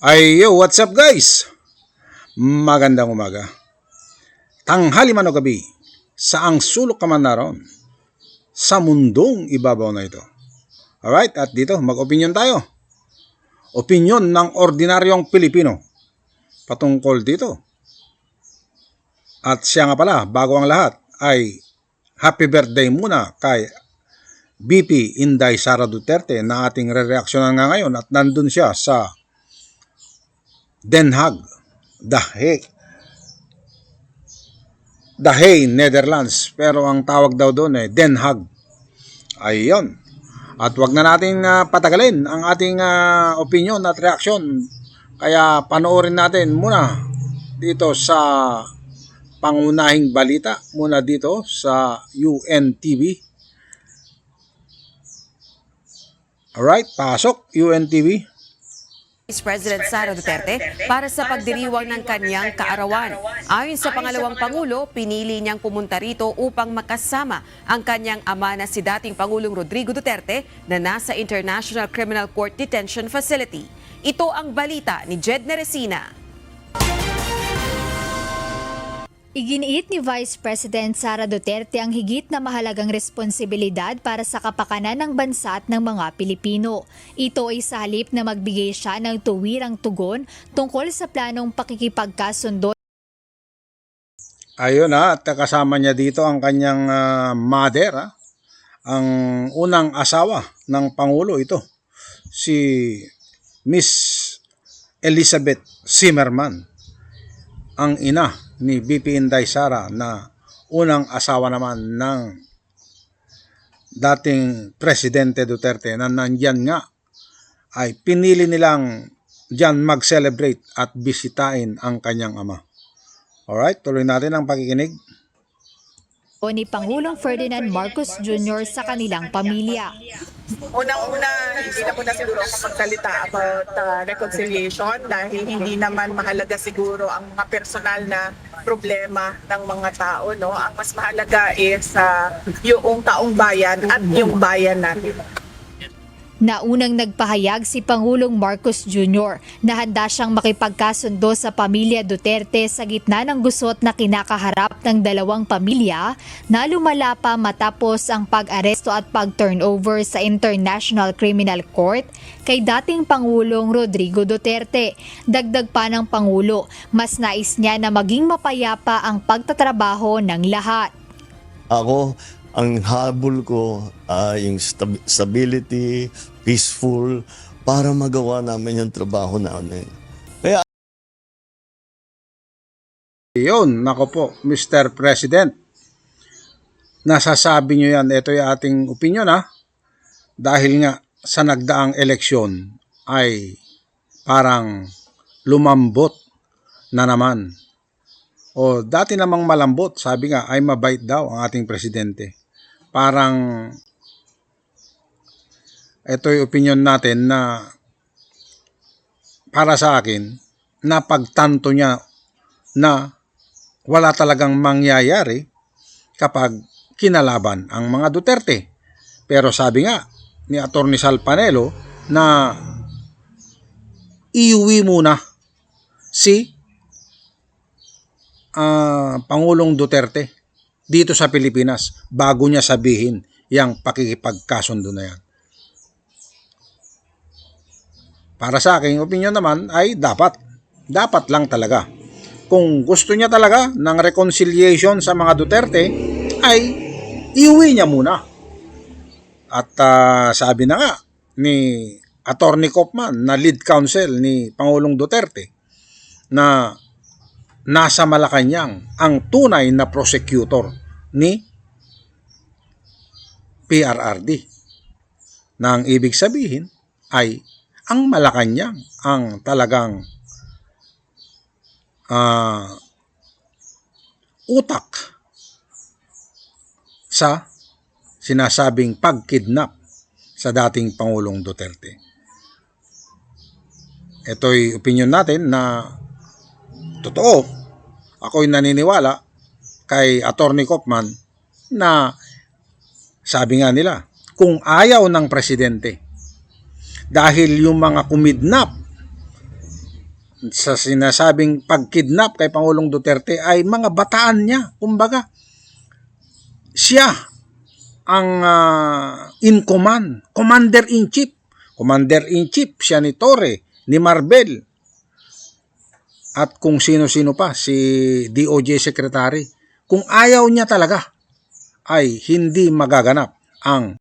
Yo, what's up guys? Magandang umaga. Tanghali man o gabi, saang sulok ka man naroon, sa mundong ibabaw na ito. Alright, at dito mag-opinyon tayo. Opinyon ng ordinaryong Pilipino patungkol dito. At siya nga pala, bago ang lahat, ay happy birthday muna kay BP Inday Sara Duterte na ating re-reaksyonan nga ngayon at nandun siya sa Den Haag, The Hague, Netherlands. Pero ang tawag daw doon Den Haag. Ayun. At wag na natin patagalin ang ating opinion at reaksyon. Kaya panoorin natin muna dito sa pangunahing balita muna dito sa UNTV. Alright, pasok UNTV. Vice President Sara Duterte para sa pagdiriwang ng kanyang kaarawan. Ayon sa pangalawang Pangulo, pinili niyang pumunta rito upang makasama ang kanyang ama na si dating Pangulong Rodrigo Duterte na nasa International Criminal Court Detention Facility. Ito ang balita ni Jed Neresina. Iginiit ni Vice President Sara Duterte ang higit na mahalagang responsibilidad para sa kapakanan ng bansa at ng mga Pilipino. Ito ay sa halip na magbigay siya ng tuwirang tugon tungkol sa planong pakikipagkasundo. Ayun at kasama niya dito ang kanyang mother, ang unang asawa ng Pangulo ito, si Miss Elizabeth Zimmerman, ang ina ni BP Inday Sara na unang asawa naman ng dating Presidente Duterte na nandyan nga ay pinili nilang dyan mag-celebrate at bisitahin ang kanyang ama. Alright, tuloy natin ang pakikinig. Ni Pangulong Ferdinand Marcos Jr. sa kanilang pamilya. Unang-una, hindi na muna siguro ako magsalita about reconciliation dahil hindi naman mahalaga siguro ang mga personal na problema ng mga tao. No? Ang mas mahalaga is yung taong bayan at yung bayan natin. Naunang nagpahayag si Pangulong Marcos Jr. na handa siyang makipagkasundo sa pamilya Duterte sa gitna ng gusot na kinakaharap ng dalawang pamilya na lumala pa matapos ang pag-aresto at pag-turnover sa International Criminal Court kay dating Pangulong Rodrigo Duterte. Dagdag pa ng Pangulo, mas nais niya na maging mapayapa ang pagtatrabaho ng lahat. Ako, ang habol ko ay yung stability, peaceful, para magawa namin yung trabaho namin. Kaya Yun, nako po, Mr. President. Nasasabi nyo yan, ito yung ating opinion dahil nga sa nagdaang eleksyon ay parang lumambot na naman. O dati namang malambot, sabi nga ay mabait daw ang ating presidente. Parang ito yung opinion natin na para sa akin, napagtanto niya na wala talagang mangyayari kapag kinalaban ang mga Duterte. Pero sabi nga ni Atty. Sal Panelo na iuwi muna si Pangulong Duterte dito sa Pilipinas bago niya sabihin yung pakikipagkasundo na yan. Para sa aking opinion naman ay dapat lang talaga. Kung gusto niya talaga ng reconciliation sa mga Duterte ay iuwi niya muna. At sabi na nga ni Atty. Kopman na lead counsel ni Pangulong Duterte na nasa Malacanang ang tunay na prosecutor ni PRRD. Na ang ibig sabihin ay ang Malacanang ang talagang utak sa sinasabing pagkidnap sa dating Pangulong Duterte. Ito'y opinion natin na totoo. Ako'y naniniwala kay Atty. Kopman na sabi nga nila, kung ayaw ng presidente dahil yung mga kumidnap sa sinasabing pagkidnap kay Pangulong Duterte ay mga bataan niya. Kumbaga, siya ang in command, commander-in-chief. Commander-in-chief siya ni Torre, ni Marbel, at kung sino-sino pa, si DOJ Secretary. Kung ayaw niya talaga, ay hindi magaganap ang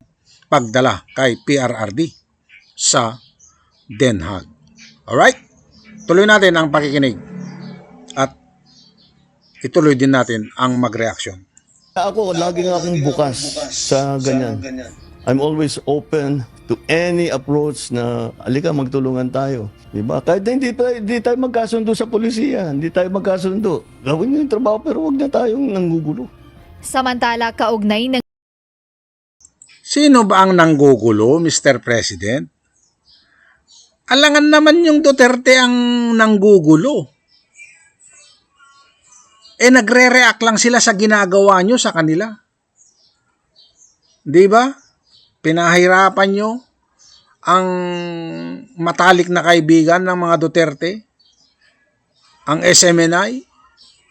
pagdala kay PRRD sa Den Haag. Alright? Tuloy natin ang pakikinig at ituloy din natin ang magreaksyon. Ako, laging akong bukas sa ganyan. I'm always open to any approach na alika magtulungan tayo. Diba? Kahit hindi tayo magkasundo sa polisiya, hindi tayo magkasundo. Gawin nyo yung trabaho pero huwag na tayong nanggugulo. Samantala, kaugnay ng Sino ba ang nanggugulo, Mr. President? Alangan naman yung Duterte ang nanggugulo. Nagre-react lang sila sa ginagawa nyo sa kanila. Di ba? Pinahirapan nyo ang matalik na kaibigan ng mga Duterte, ang SMNI.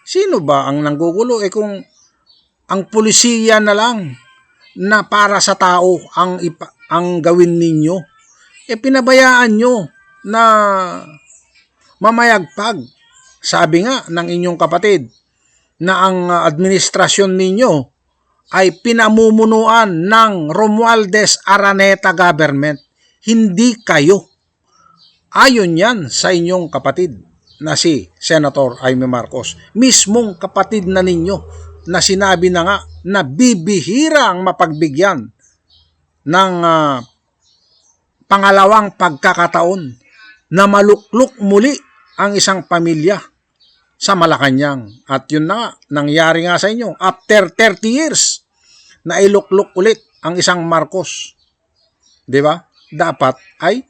Sino ba ang nanggugulo? Kung ang pulisiya na lang na para sa tao ang gawin ninyo, pinabayaan nyo na mamayagpag. Sabi nga ng inyong kapatid na ang administrasyon ninyo ay pinamumunuan ng Romualdez Araneta government. Hindi kayo. Ayon yan sa inyong kapatid na si Senator Jaime Marcos. Mismong kapatid na ninyo na sinabi na nga na bibihira ang mapagbigyan ng pangalawang pagkakataon na maluklok muli ang isang pamilya sa Malacanang. At yun na nga, nangyari nga sa inyo. After 30 years, na iluklok ulit ang isang Marcos. Di ba? Dapat ay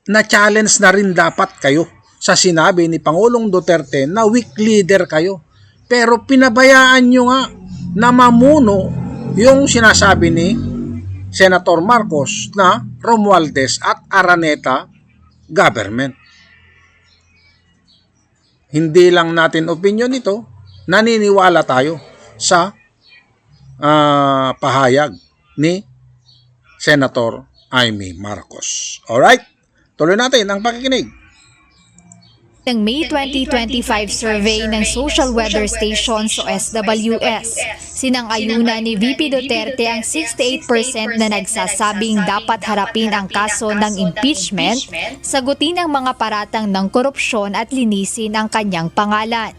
na-challenge na rin dapat kayo sa sinabi ni Pangulong Duterte na weak leader kayo. Pero pinabayaan nyo nga na mamuno yung sinasabi ni Senator Marcos na Romualdez at Araneta government. Hindi lang natin opinion ito, naniniwala tayo sa pahayag ni Senator Jaime Marcos. Alright? Tuloy natin ang pakikinig. ng May 2025 survey ng Social Weather Stations o SWS. Sinang-ayunan ni VP Duterte ang 68% na nagsasabing dapat harapin ang kaso ng impeachment, sagutin ang mga paratang ng korupsyon at linisin ang kanyang pangalan.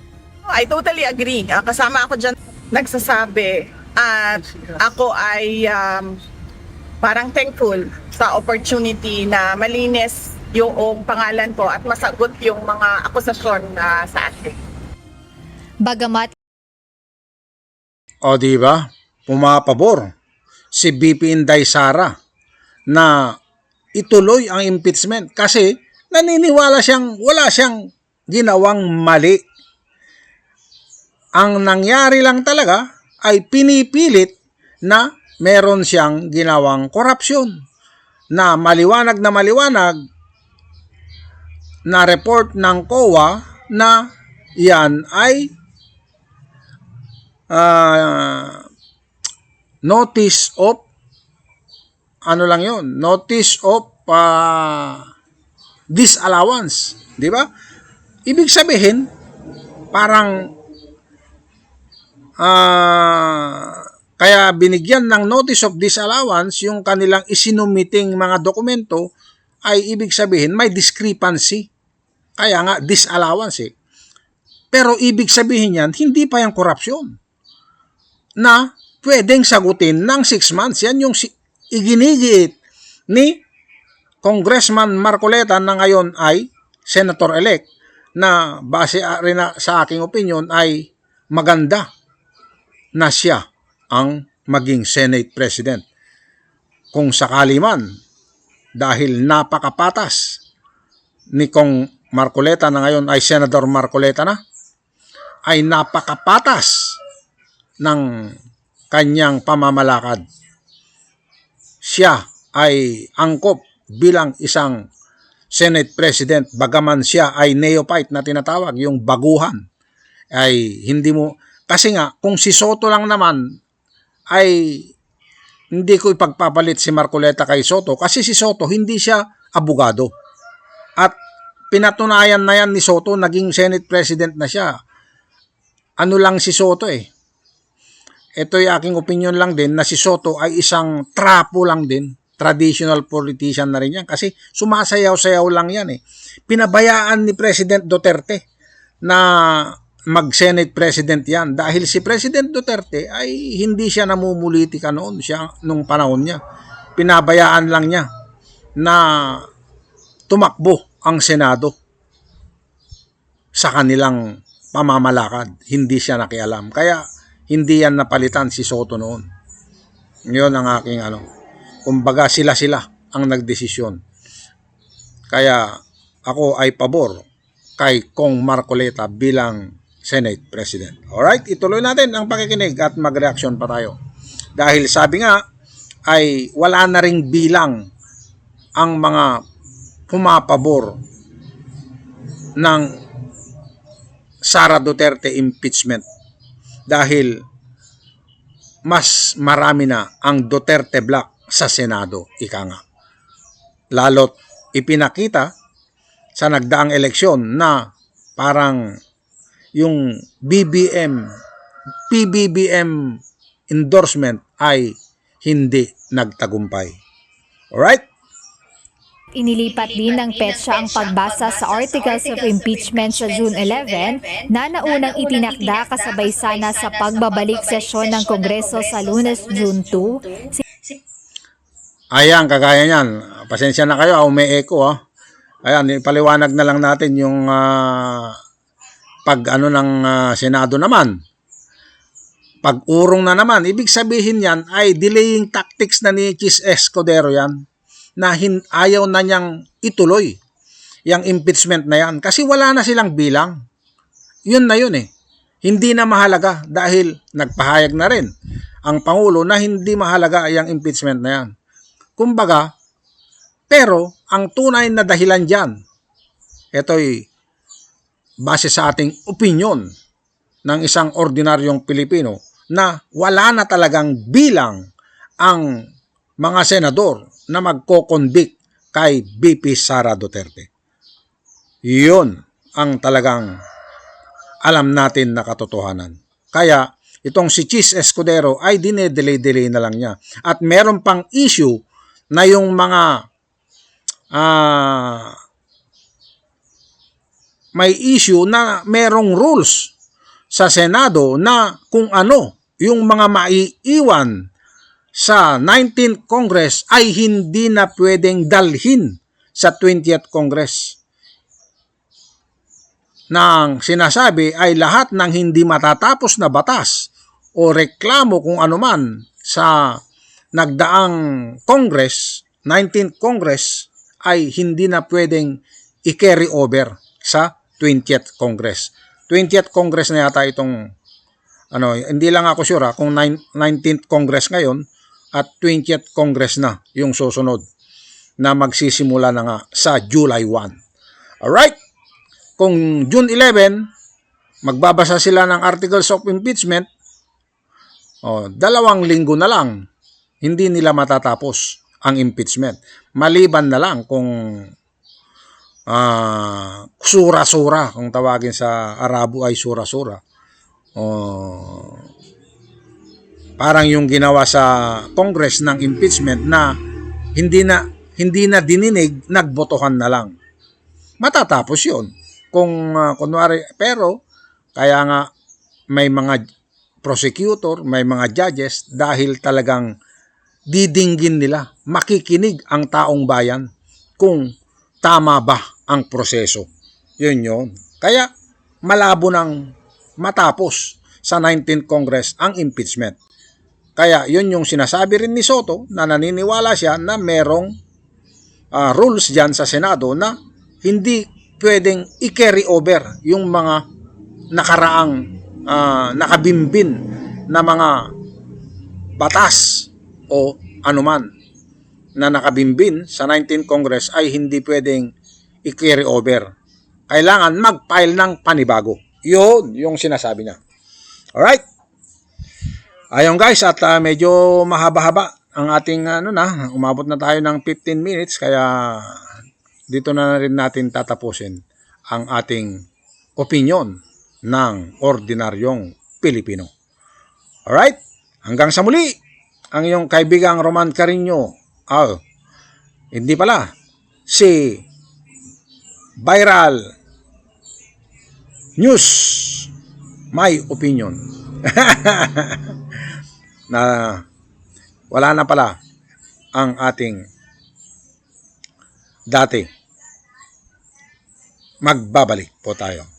I totally agree. Kasama ako dyan nagsasabi at ako ay parang thankful sa opportunity na malinis yung pangalan ko at masagot yung mga akusasyon sa akin. Bagamat O di ba? Pumapabor si BP Inday Sara na ituloy ang impeachment kasi naniniwala siyang wala siyang ginawang mali. Ang nangyari lang talaga ay pinipilit na meron siyang ginawang korupsyon na maliwanag na report ng COA na yan ay notice of notice of disallowance, di ba? Ibig sabihin parang kaya binigyan ng notice of disallowance yung kanilang isinumiting mga dokumento ay ibig sabihin may discrepancy. Kaya nga disallowance Pero ibig sabihin yan, hindi pa yung korupsyon na pwedeng sagutin ng 6 months. Yan yung iginigit ni Congressman Marcoleta na ngayon ay Senator-elect na base rin sa aking opinion ay maganda na siya ang maging Senate President. Kung sakali man, dahil napakapatas ni Kong Marcoleta na ngayon ay Senador Marcoleta na, ay napakapatas ng kanyang pamamalakad. Siya ay angkop bilang isang Senate President, bagaman siya ay neophyte na tinatawag, yung baguhan, ay hindi mo, kasi nga, kung si Soto lang naman, ay hindi ko ipagpapalit si Marcoleta kay Soto, kasi si Soto, hindi siya abogado. At pinatunayan na yan ni Soto, naging Senate President na siya. Ano lang si Soto eh. Ito'y aking opinion lang din na si Soto ay isang trapo lang din. Traditional politician na rin yan kasi sumasayaw-sayaw lang yan eh. Pinabayaan ni President Duterte na mag-Senate President yan dahil si President Duterte ay hindi siya namumulitika noon siya nung panahon niya. Pinabayaan lang niya na tumakbo ang Senado sa kanilang pamamalakad. Hindi siya nakialam. Kaya hindi yan napalitan si Soto noon. Yun ang aking kumbaga sila ang nagdesisyon. Kaya ako ay pabor kay Kong Marcoleta bilang Senate President. Alright, ituloy natin ang pakikinig at mag-reaction pa tayo. Dahil sabi nga ay wala na ring bilang ang mga pumapabor ng Sara Duterte impeachment dahil mas marami na ang Duterte block sa Senado, ika nga. Lalo't ipinakita sa nagdaang eleksyon na parang yung PBBM endorsement ay hindi nagtagumpay. Alright? Inilipat din ng petsa ang pagbasa sa articles of impeachment sa June 11 na naunang itinakda kasabay sana sa pagbabalik sesyon ng Kongreso sa Lunes, June 2. Ayan, kagaya niyan. Pasensya na kayo, may-echo ha. Ayan, ipaliwanag na lang natin yung ng Senado naman. Pag-urong na naman, ibig sabihin yan ay delaying tactics na ni Chis Escudero yan na ayaw na niyang ituloy yung impeachment na yan kasi wala na silang bilang. Yun na yun eh. Hindi na mahalaga dahil nagpahayag na rin ang Pangulo na hindi mahalaga yung impeachment na yan. Kumbaga, pero ang tunay na dahilan dyan, ito'y base sa ating opinion ng isang ordinaryong Pilipino na wala na talagang bilang ang mga senador na magko-convict kay BP Sara Duterte. Yun ang talagang alam natin na katotohanan. Kaya itong si Chis Escudero ay dinedelay-delay na lang niya. At meron pang issue na yung mga may issue na merong rules sa Senado na kung ano yung mga maiiwan sa 19th Congress ay hindi na pwedeng dalhin sa 20th Congress. Nang sinasabi ay lahat ng hindi matatapos na batas o reklamo kung anuman sa nagdaang Congress, 19th Congress, ay hindi na pwedeng i-carry over sa 20th Congress. 20th Congress na yata itong, hindi lang ako sure kung 19th Congress ngayon, at 20th Congress na yung susunod na magsisimula na nga sa July 1. Alright? Kung June 11, magbabasa sila ng articles of impeachment, 2 linggo na lang, hindi nila matatapos ang impeachment. Maliban na lang kung sura-sura, kung tawagin sa Arabo ay sura-sura. Parang yung ginawa sa Congress ng impeachment na hindi na dininig, nagbotohan na lang. Matatapos yun. Kung kunwari, pero kaya nga may mga prosecutor, may mga judges dahil talagang didinggin nila, makikinig ang taong bayan kung tama ba ang proseso. Yun. Kaya malabo nang matapos sa 19th Congress ang impeachment. Kaya yun yung sinasabi rin ni Soto na naniniwala siya na merong rules dyan sa Senado na hindi pwedeng i-carry over yung mga nakaraang nakabimbin na mga batas o anuman na nakabimbin sa 19th Congress ay hindi pwedeng i-carry over. Kailangan mag-file ng panibago. Yun, yung sinasabi niya. Alright? Ayun guys, at medyo mahaba-haba ang ating umabot na tayo ng 15 minutes, kaya dito na rin natin tatapusin ang ating opinion ng ordinaryong Pilipino. Alright? Hanggang sa muli, ang iyong kaibigang Roman Carino. Hindi pala. Si Viral News, my opinion. Na wala na pala ang ating dati. Magbabalik po tayo.